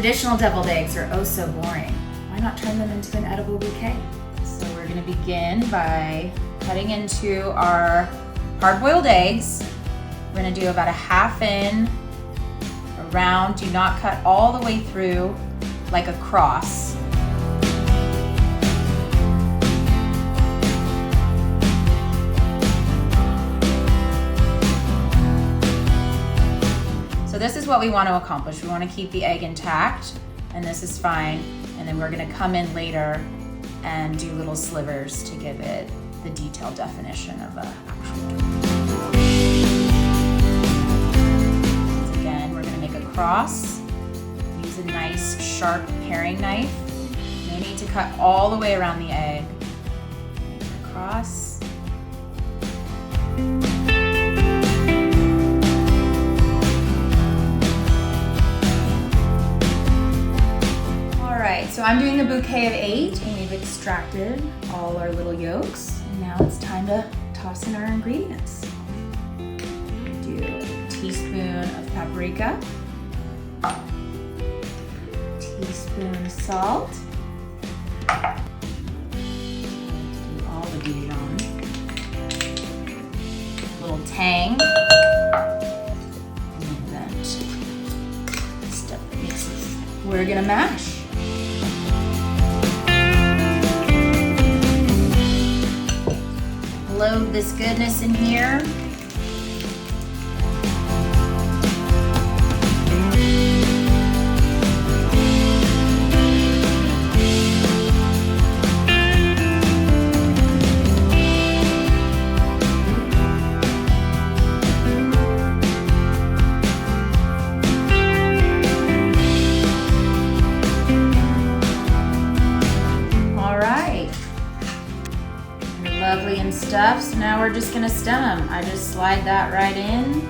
Traditional deviled eggs are oh so boring. Why not turn them into an edible bouquet? So we're gonna begin by cutting into our hard-boiled eggs. We're gonna do about a half in, around. Do not cut all the way through like a cross. So this is what we want to accomplish. We want to keep the egg intact, and this is fine. And then we're gonna come in later and do little slivers to give it the detailed definition of an actual turkey. Once again, we're gonna make a cross. Use a nice sharp paring knife. No need to cut all the way around the egg. Make a cross. So I'm doing a bouquet of 8, and we've extracted all our little yolks. And now it's time to toss in our ingredients. Do a teaspoon of paprika, teaspoon of salt, do all the Dijon, a little tang, and then stuff that mixes. We're gonna mash. Load this goodness in here. Lovely and stuff. So now we're just gonna stem them. I just slide that right in.